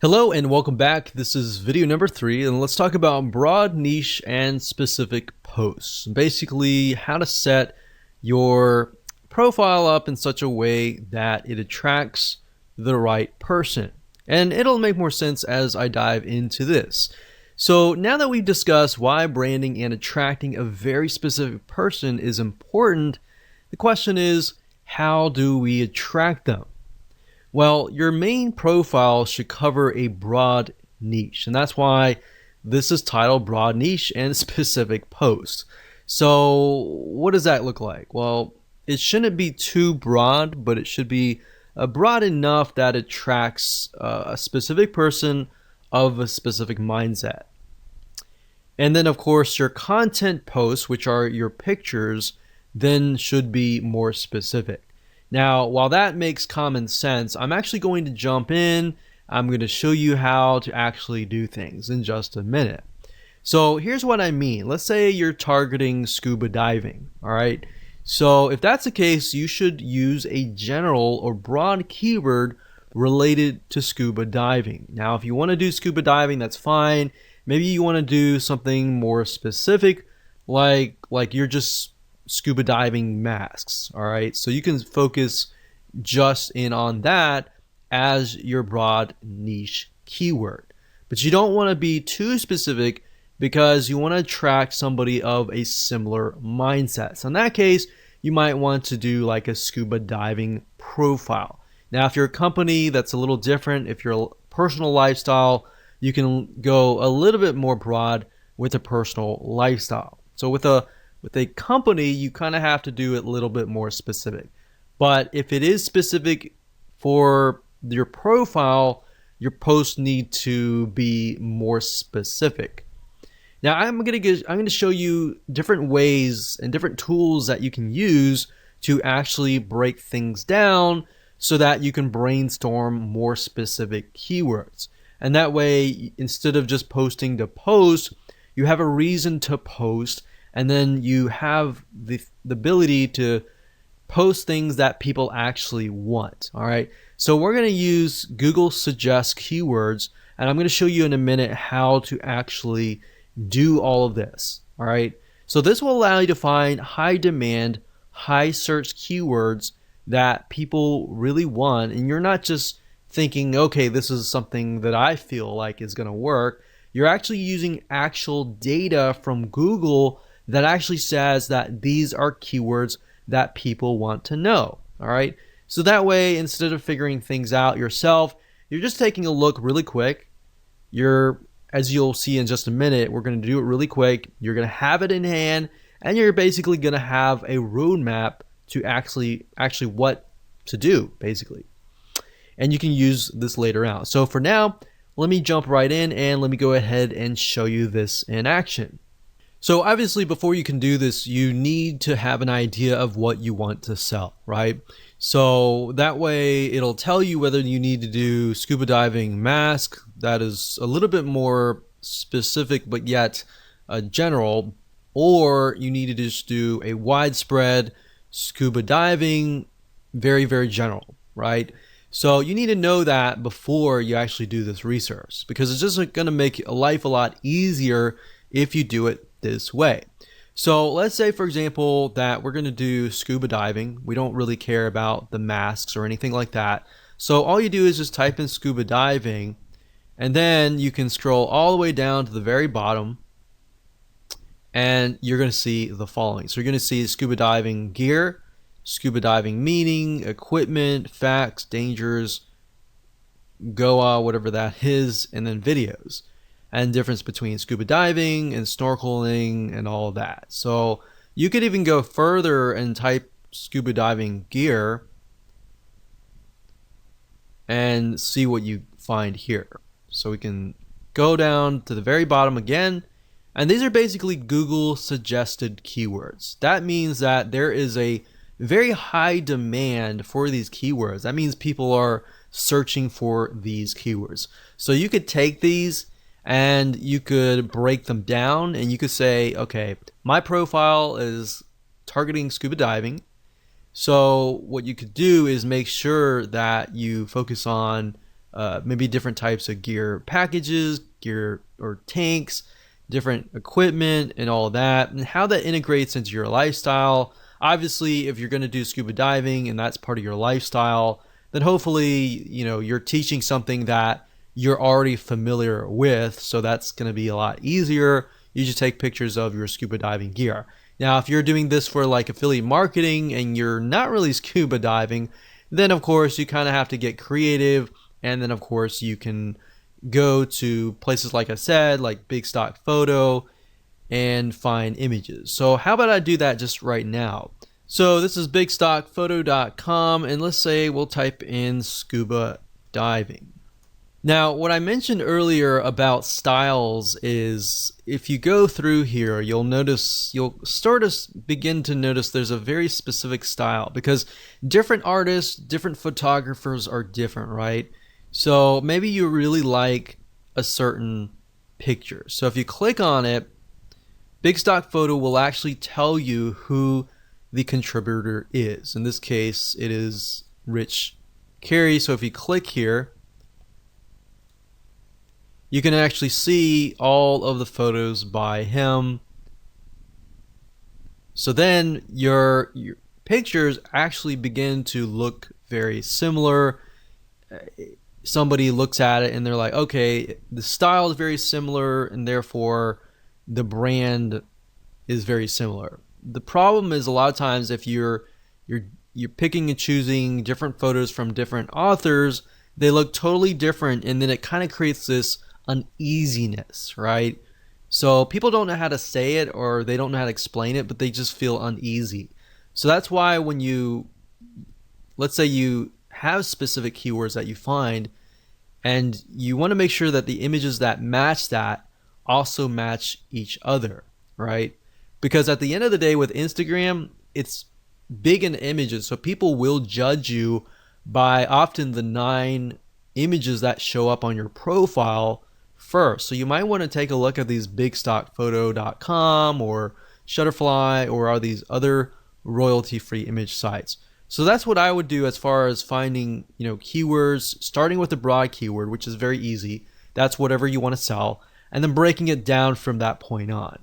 Hello and welcome back. This is video number 3 and let's talk about broad niche and specific posts. Basically how to set your profile up in such a way that it attracts the right person. And it'll make more sense as I dive into this. So now that we've discussed why branding and attracting a very specific person is important, the question is, how do we attract them? Well, your main profile should cover a broad niche, and that's why this is titled Broad Niche and Specific Post. So what does that look like? Well, it shouldn't be too broad, but it should be broad enough that it attracts a specific person of a specific mindset. And then of course your content posts, which are your pictures, then should be more specific. Now, while that makes common sense, I'm actually going to jump in. I'm going to show you how to actually do things in just a minute. So here's what I mean. Let's say you're targeting scuba diving, all right? So if that's the case, you should use a general or broad keyword related to scuba diving. Now, if you want to do scuba diving, that's fine. Maybe you want to do something more specific, like you're just scuba diving masks. All right, so you can focus just in on that as your broad niche keyword, but you don't want to be too specific because you want to attract somebody of a similar mindset. So in that case, you might want to do like a scuba diving profile. Now, if you're a company, that's a little different. If you're a personal lifestyle, you can go a little bit more broad with a personal lifestyle. So with a company, you kind of have to do it a little bit more specific. But if it is specific for your profile, your posts need to be more specific. Now, I'm going to show you different ways and different tools that you can use to actually break things down so that you can brainstorm more specific keywords. And that way, instead of just posting to post, you have a reason to post. And then you have the ability to post things that people actually want. All right. So we're going to use Google Suggest Keywords, and I'm going to show you in a minute how to actually do all of this. All right. So this will allow you to find high demand, high search keywords that people really want. And you're not just thinking, okay, this is something that I feel like is going to work. You're actually using actual data from Google that actually says that these are keywords that people want to know. All right. So that way, instead of figuring things out yourself, you're just taking a look really quick. As you'll see in just a minute, we're going to do it really quick. You're going to have it in hand, and you're basically going to have a roadmap to actually what to do, basically. And you can use this later on. So for now, let me jump right in and let me go ahead and show you this in action. So obviously, before you can do this, you need to have an idea of what you want to sell, right? So that way it'll tell you whether you need to do scuba diving mask that is a little bit more specific but yet general, or you need to just do a widespread scuba diving, very, very general, right? So you need to know that before you actually do this research, because it's just going to make life a lot easier if you do it this way. So let's say, for example, that we're going to do scuba diving. We don't really care about the masks or anything like that. So all you do is just type in scuba diving, and then you can scroll all the way down to the very bottom, and you're going to see the following. So you're going to see scuba diving gear, scuba diving meaning, equipment, facts, dangers, Goa, whatever that is, and then videos, and difference between scuba diving and snorkeling and all of that. So you could even go further and type scuba diving gear and see what you find here. So we can go down to the very bottom again, and these are basically Google suggested keywords. That means that there is a very high demand for these keywords. That means people are searching for these keywords. So you could take these and you could break them down, and you could say, okay, my profile is targeting scuba diving. So what you could do is make sure that you focus on maybe different types of gear packages, gear or tanks, different equipment and all of that, and how that integrates into your lifestyle. Obviously, if you're going to do scuba diving and that's part of your lifestyle, then hopefully, you're teaching something that you're already familiar with. So that's going to be a lot easier. You just take pictures of your scuba diving gear. Now, if you're doing this for like affiliate marketing and you're not really scuba diving, then of course you kind of have to get creative. And then of course you can go to places like I said, like Big Stock Photo, and find images. So how about I do that just right now? So this is bigstockphoto.com, and let's say we'll type in scuba diving. Now, what I mentioned earlier about styles is if you go through here, you'll start to begin to notice there's a very specific style, because different artists, different photographers are different, right? So maybe you really like a certain picture. So if you click on it, Big Stock Photo will actually tell you who the contributor is. In this case, it is Rich Carey. So if you click here, you can actually see all of the photos by him. So then your pictures actually begin to look very similar. Somebody looks at it and they're like, okay, the style is very similar and therefore the brand is very similar. The problem is a lot of times if you're picking and choosing different photos from different authors, they look totally different, and then it kind of creates this uneasiness, right? So people don't know how to say it, or they don't know how to explain it, but they just feel uneasy. So that's why when let's say you have specific keywords that you find, and you want to make sure that the images that match that also match each other, right? Because at the end of the day with Instagram, it's big in images, so people will judge you by often the 9 images that show up on your profile first. So you might want to take a look at these bigstockphoto.com or Shutterfly or these other royalty-free image sites. So that's what I would do as far as finding, keywords, starting with the broad keyword, which is very easy. That's whatever you want to sell, and then breaking it down from that point on.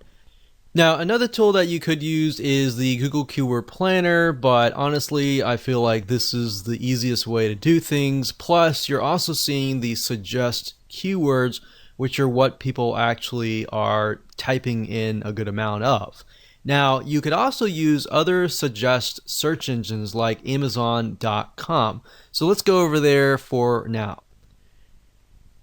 Now, another tool that you could use is the Google Keyword Planner, but honestly, I feel like this is the easiest way to do things. Plus, you're also seeing the suggest keywords, which are what people actually are typing in a good amount of. Now, you could also use other suggest search engines like Amazon.com. So let's go over there for now.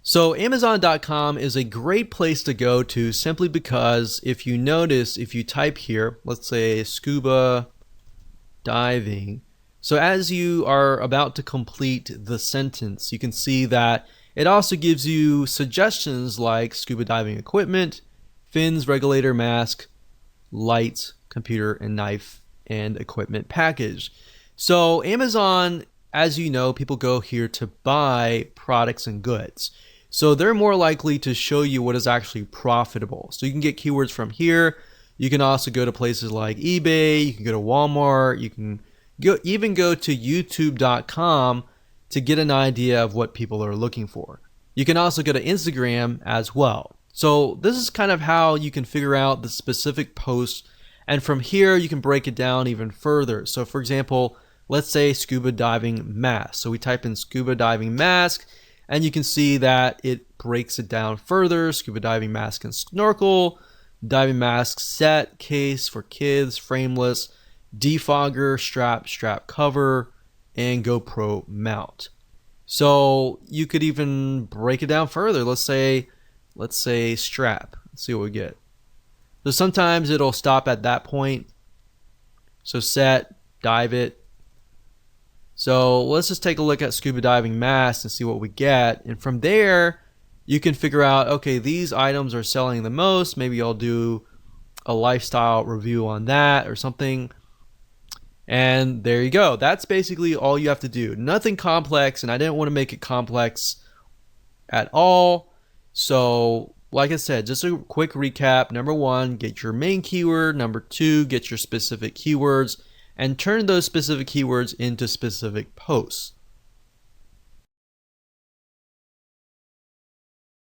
So Amazon.com is a great place to go to simply because if you notice, if you type here, let's say scuba diving. So as you are about to complete the sentence, you can see that it also gives you suggestions like scuba diving equipment, fins, regulator, mask, lights, computer, and knife and equipment package. So Amazon, as you know, people go here to buy products and goods. So they're more likely to show you what is actually profitable. So you can get keywords from here. You can also go to places like eBay. You can go to Walmart. You can even go to YouTube.com to get an idea of what people are looking for. You can also go to Instagram as well. So this is kind of how you can figure out the specific posts. And from here, you can break it down even further. So for example, let's say scuba diving mask. So we type in scuba diving mask, and you can see that it breaks it down further. Scuba diving mask and snorkel, diving mask set, case for kids, frameless, defogger, strap cover, and GoPro mount. So you could even break it down further. Let's say strap. Let's see what we get. So sometimes it'll stop at that point. So set, dive it. So let's just take a look at scuba diving mask and see what we get. And from there, you can figure out, okay, these items are selling the most. Maybe I'll do a lifestyle review on that or something. And there you go. That's basically all you have to do. Nothing complex, and I didn't want to make it complex at all. So like I said, just a quick recap. Number 1, get your main keyword. Number 2, get your specific keywords and turn those specific keywords into specific posts.